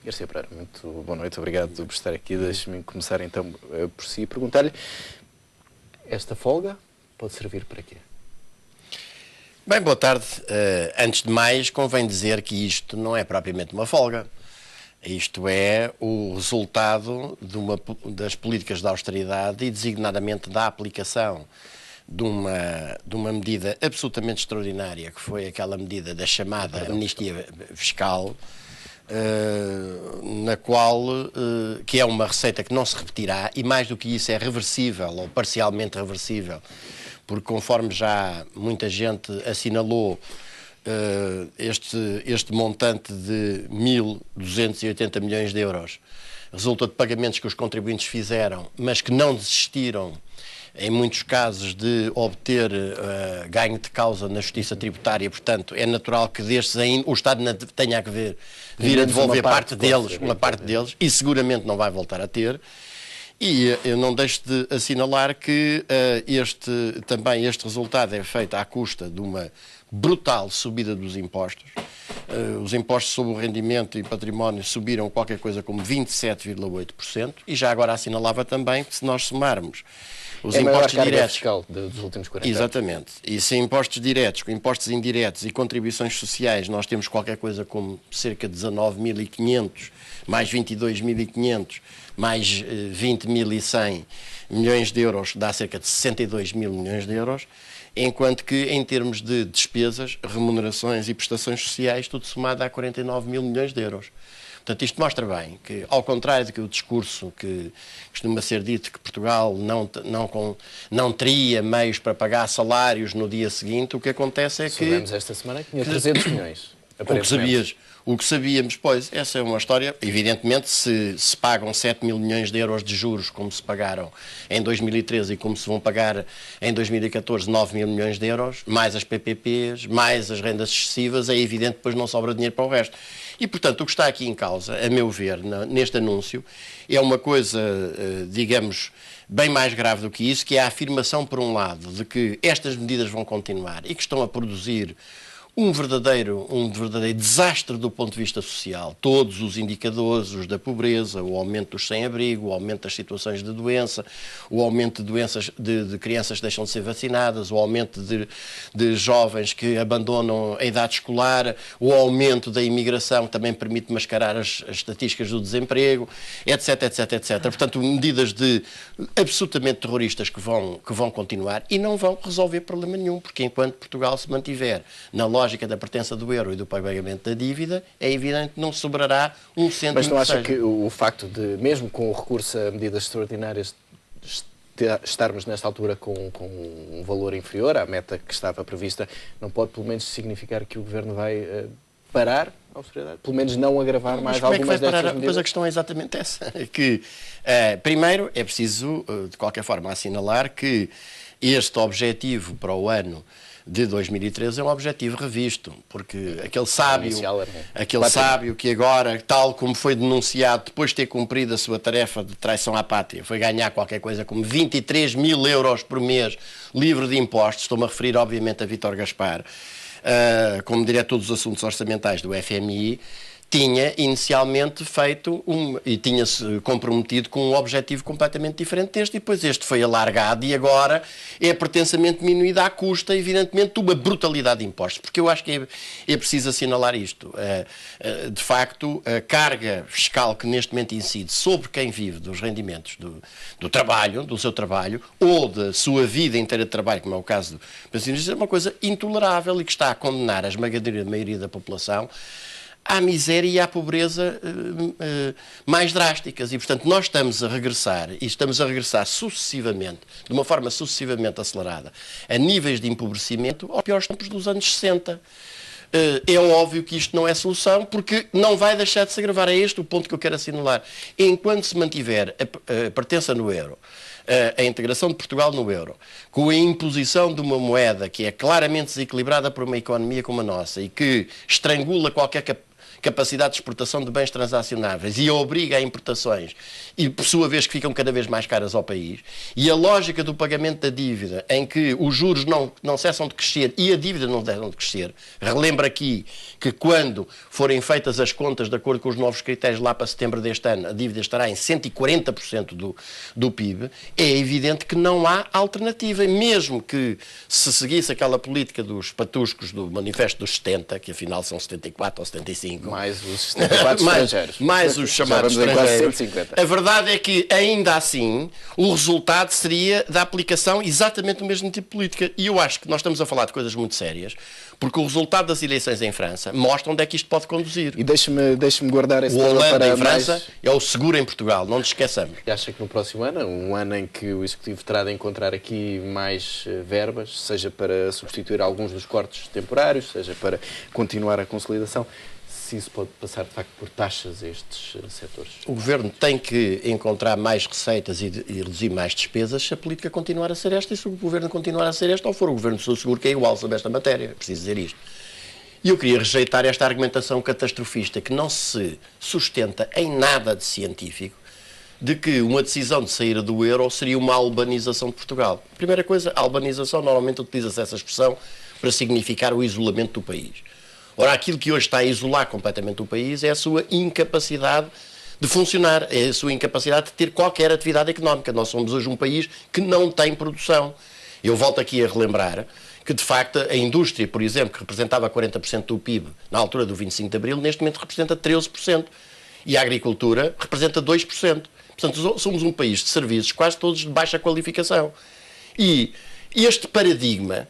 Garcia Pereira, muito boa noite, obrigado por estar aqui. Deixe-me começar então por si e perguntar-lhe, esta folga pode servir para quê? Bem, boa tarde. Antes de mais, convém dizer que isto não é propriamente uma folga. Isto é o resultado das políticas de austeridade e, designadamente, da aplicação de uma medida absolutamente extraordinária, que foi aquela medida da chamada amnistia fiscal, na qual, que é uma receita que não se repetirá, e mais do que isso é reversível, ou parcialmente reversível, porque conforme já muita gente assinalou, este montante de 1.280 milhões de euros resulta de pagamentos que os contribuintes fizeram, mas que não desistiram, em muitos casos, de obter ganho de causa na justiça tributária. Portanto, é natural que destes ainda o Estado tenha a vir a devolver uma parte deles, e seguramente não vai voltar a ter. E eu não deixo de assinalar que também este resultado é feito à custa de uma brutal subida dos impostos. Os impostos sobre o rendimento e património subiram qualquer coisa como 27,8%, e já agora assinalava também que, se nós somarmos os impostos diretos fiscal dos últimos 40 anos. Exatamente. E se impostos diretos, com impostos indiretos e contribuições sociais, nós temos qualquer coisa como cerca de 19.500, mais 22.500, mais 20.100 milhões de euros, dá cerca de 62 mil milhões de euros, enquanto que, em termos de despesas, remunerações e prestações sociais, tudo somado dá 49 mil milhões de euros. Portanto, isto mostra bem que, ao contrário do que o discurso que costuma ser dito, que Portugal não teria meios para pagar salários no dia seguinte, o que acontece é que... Soubemos esta semana que tinha 300 milhões. O que sabíamos, pois, essa é uma história. Evidentemente, se pagam 7 mil milhões de euros de juros, como se pagaram em 2013 e como se vão pagar em 2014, 9 mil milhões de euros, mais as PPPs, mais as rendas excessivas, é evidente que depois não sobra dinheiro para o resto. E, portanto, o que está aqui em causa, a meu ver, neste anúncio, é uma coisa, digamos, bem mais grave do que isso, que é a afirmação, por um lado, de que estas medidas vão continuar e que estão a produzir um verdadeiro desastre do ponto de vista social. Todos os indicadores, os da pobreza, o aumento dos sem-abrigo, o aumento das situações de doença, o aumento de doenças de crianças que deixam de ser vacinadas, o aumento de jovens que abandonam a idade escolar, o aumento da imigração, que também permite mascarar as estatísticas do desemprego, etc, etc, etc. Portanto, medidas absolutamente terroristas que vão continuar e não vão resolver problema nenhum, porque enquanto Portugal se mantiver na lógica da pertença do euro e do pagamento da dívida, é evidente que não sobrará um cêntimo. Mas não acha que o facto de, mesmo com o recurso a medidas extraordinárias, estarmos nesta altura com um valor inferior à meta que estava prevista, não pode pelo menos significar que o Governo vai parar a austeridade? Pelo menos não agravar mais algumas destas medidas? Pois a questão é exatamente essa. Que, primeiro, é preciso, de qualquer forma, assinalar que este objetivo para o ano de 2013 é um objetivo revisto, porque aquele sábio que agora, tal como foi denunciado, depois de ter cumprido a sua tarefa de traição à pátria, foi ganhar qualquer coisa como 23 mil euros por mês livre de impostos, estou-me a referir obviamente a Vítor Gaspar, como diretor dos assuntos orçamentais do FMI, tinha inicialmente feito e tinha-se comprometido com um objetivo completamente diferente deste, e depois este foi alargado e agora é pretensamente diminuído à custa, evidentemente, de uma brutalidade de impostos, porque eu acho que é preciso assinalar isto. De facto, a carga fiscal que neste momento incide sobre quem vive dos rendimentos do trabalho, do seu trabalho, ou da sua vida inteira de trabalho, como é o caso do pensionista, é uma coisa intolerável e que está a condenar a esmagadora maioria da população à miséria e à pobreza mais drásticas. E, portanto, nós estamos a regressar sucessivamente, de uma forma sucessivamente acelerada, a níveis de empobrecimento aos piores tempos dos anos 60. É óbvio que isto não é solução, porque não vai deixar de se agravar. É este o ponto que eu quero assinalar. Enquanto se mantiver a pertença no euro, a integração de Portugal no euro, com a imposição de uma moeda que é claramente desequilibrada por uma economia como a nossa e que estrangula qualquer capacidade de exportação de bens transacionáveis e a obriga a importações e, por sua vez, que ficam cada vez mais caras ao país, e a lógica do pagamento da dívida, em que os juros não cessam de crescer e a dívida não cessam de crescer. Relembro aqui que quando forem feitas as contas de acordo com os novos critérios lá para setembro deste ano, a dívida estará em 140% do PIB, é evidente que não há alternativa. Mesmo que se seguisse aquela política dos patuscos do Manifesto dos 70, que afinal são 74 ou 75. Mais os 74 estrangeiros. Mais os chamados estrangeiros. A verdade é que, ainda assim, o resultado seria da aplicação exatamente do mesmo tipo de política. E eu acho que nós estamos a falar de coisas muito sérias, porque o resultado das eleições em França mostra onde é que isto pode conduzir. E deixe-me guardar esse tema para Holanda em França é o seguro em Portugal, não nos esqueçamos. E acha que no próximo ano, um ano em que o Executivo terá de encontrar aqui mais verbas, seja para substituir alguns dos cortes temporários, seja para continuar a consolidação, se isso pode passar de facto por taxas a estes setores? O Governo tem que encontrar mais receitas e reduzir mais despesas se a política continuar a ser esta, e se o Governo continuar a ser esta, ou for o Governo do seu seguro que é igual sobre esta matéria. Preciso dizer isto. E eu queria rejeitar esta argumentação catastrofista que não se sustenta em nada de científico, de que uma decisão de sair do euro seria uma albanização de Portugal. Primeira coisa, a albanização, normalmente utiliza-se essa expressão para significar o isolamento do país. Ora, aquilo que hoje está a isolar completamente o país é a sua incapacidade de funcionar, é a sua incapacidade de ter qualquer atividade económica. Nós somos hoje um país que não tem produção. Eu volto aqui a relembrar que, de facto, a indústria, por exemplo, que representava 40% do PIB na altura do 25 de Abril, neste momento representa 13%. E a agricultura representa 2%. Portanto, somos um país de serviços quase todos de baixa qualificação. E este paradigma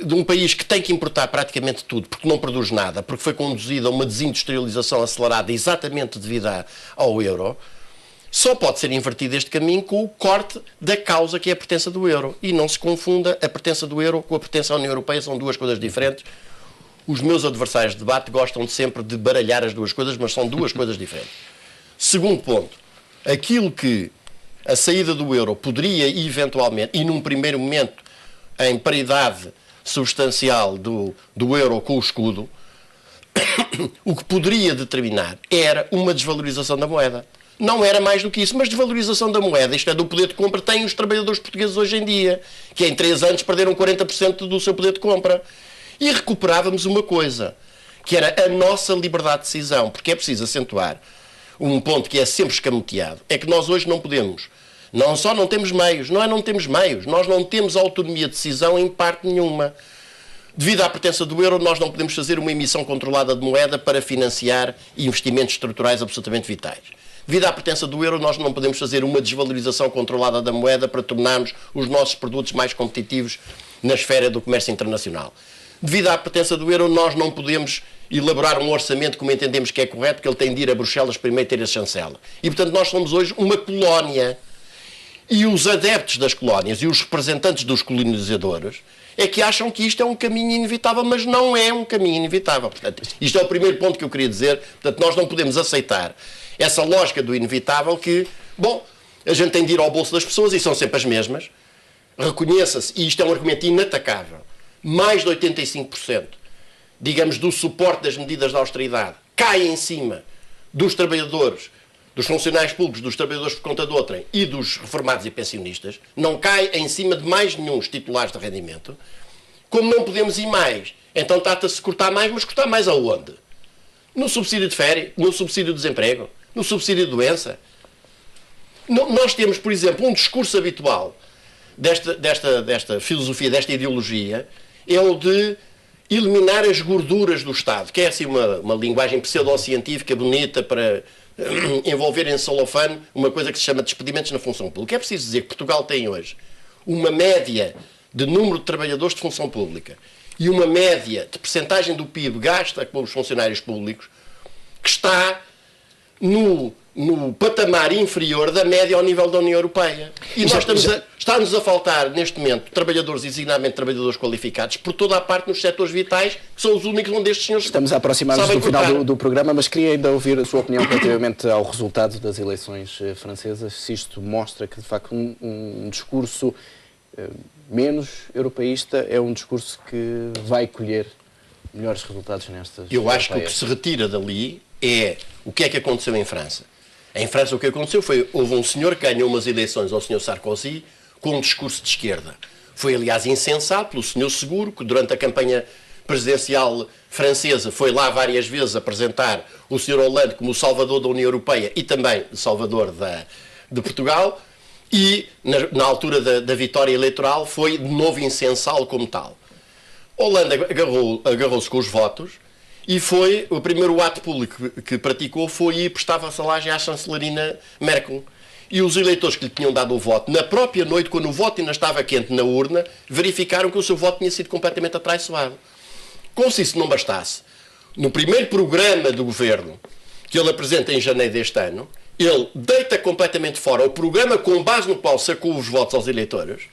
de um país que tem que importar praticamente tudo, porque não produz nada, porque foi conduzida a uma desindustrialização acelerada exatamente devido ao euro, só pode ser invertido este caminho com o corte da causa que é a pertença do euro. E não se confunda a pertença do euro com a pertença à União Europeia, são duas coisas diferentes. Os meus adversários de debate gostam sempre de baralhar as duas coisas, mas são duas coisas diferentes. Segundo ponto, aquilo que a saída do euro poderia eventualmente, e num primeiro momento em paridade substancial do euro com o escudo, o que poderia determinar era uma desvalorização da moeda. Não era mais do que isso, mas desvalorização da moeda, isto é, do poder de compra, têm os trabalhadores portugueses hoje em dia, que em 3 anos perderam 40% do seu poder de compra. E recuperávamos uma coisa, que era a nossa liberdade de decisão, porque é preciso acentuar um ponto que é sempre escamoteado, é que nós hoje não podemos, não só não temos meios, não temos meios, nós não temos autonomia de decisão em parte nenhuma. Devido à pertença do euro, nós não podemos fazer uma emissão controlada de moeda para financiar investimentos estruturais absolutamente vitais. Devido à pertença do euro, nós não podemos fazer uma desvalorização controlada da moeda para tornarmos os nossos produtos mais competitivos na esfera do comércio internacional. Devido à pertença do euro, nós não podemos elaborar um orçamento como entendemos que é correto, porque ele tem de ir a Bruxelas primeiro ter a chancela. E, portanto, nós somos hoje uma colónia. E os adeptos das colónias e os representantes dos colonizadores é que acham que isto é um caminho inevitável, mas não é um caminho inevitável. Portanto, isto é o primeiro ponto que eu queria dizer. Portanto, nós não podemos aceitar essa lógica do inevitável que, bom, a gente tem de ir ao bolso das pessoas e são sempre as mesmas. Reconheça-se, e isto é um argumento inatacável, mais de 85%, digamos, do suporte das medidas de austeridade cai em cima dos trabalhadores, dos funcionários públicos, dos trabalhadores por conta de outrem e dos reformados e pensionistas, não cai em cima de mais nenhum titulares de rendimento. Como não podemos ir mais, então trata-se de cortar mais, mas cortar mais aonde? No subsídio de férias, no subsídio de desemprego, no subsídio de doença. Nós temos, por exemplo, um discurso habitual desta filosofia, desta ideologia, é o de eliminar as gorduras do Estado, que é assim uma linguagem pseudocientífica bonita para envolver em celofane uma coisa que se chama despedimentos na função pública. É preciso dizer que Portugal tem hoje uma média de número de trabalhadores de função pública e uma média de percentagem do PIB gasta com os funcionários públicos que está no patamar inferior da média ao nível da União Europeia. E nós está-nos a faltar, neste momento, trabalhadores, designadamente trabalhadores qualificados, por toda a parte nos setores vitais, que são os únicos onde estes senhores Estamos a aproximar-nos do final do programa, mas queria ainda ouvir a sua opinião relativamente ao resultado das eleições francesas, se isto mostra que, de facto, um discurso menos europeísta é um discurso que vai colher melhores resultados nestas Eu acho que o que europeias. se retira dali é o que é que aconteceu em França. Em França o que aconteceu foi, houve um senhor que ganhou umas eleições ao senhor Sarkozy com um discurso de esquerda. Foi, aliás, incensado pelo senhor Seguro, que durante a campanha presidencial francesa foi lá várias vezes apresentar o senhor Hollande como o salvador da União Europeia e também o salvador de Portugal, e na altura da vitória eleitoral foi de novo incensá-lo como tal. Hollande agarrou-se com os votos e foi, o primeiro ato público que praticou foi ir prestar vassalagem à chancelerina Merkel. E os eleitores que lhe tinham dado o voto, na própria noite, quando o voto ainda estava quente na urna, verificaram que o seu voto tinha sido completamente atraiçoado. Como se isso não bastasse, no primeiro programa do governo, que ele apresenta em janeiro deste ano, ele deita completamente fora o programa com base no qual sacou os votos aos eleitores,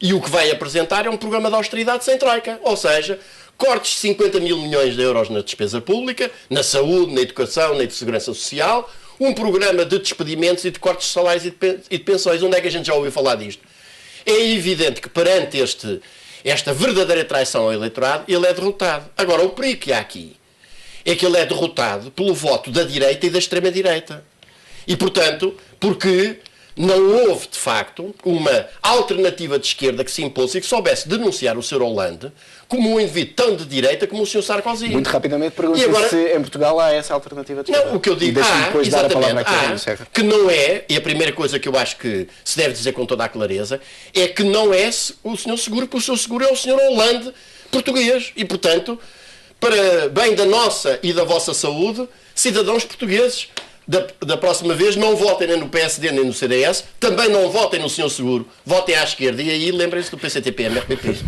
e o que vai apresentar é um programa de austeridade sem troika, ou seja, cortes de 50 mil milhões de euros na despesa pública, na saúde, na educação, na segurança social, um programa de despedimentos e de cortes de salários e de pensões. Onde é que a gente já ouviu falar disto? É evidente que perante esta verdadeira traição ao eleitorado, ele é derrotado. Agora, o perigo que há aqui é que ele é derrotado pelo voto da direita e da extrema-direita. E, portanto, porque não houve, de facto, uma alternativa de esquerda que se impôs e que soubesse denunciar o Sr. Hollande como um indivíduo tão de direita como o Sr. Sarkozy. Muito rapidamente pergunto agora, se em Portugal há essa alternativa de esquerda. Não, o que eu digo, que não é, e a primeira coisa que eu acho que se deve dizer com toda a clareza, é que não é o Sr. Seguro, porque o Sr. Seguro é o Sr. Hollande português. E, portanto, para bem da nossa e da vossa saúde, cidadãos portugueses, da próxima vez não votem nem no PSD nem no CDS, também não votem no Sr. Seguro, votem à esquerda e aí lembrem-se do PCTP-MRPP.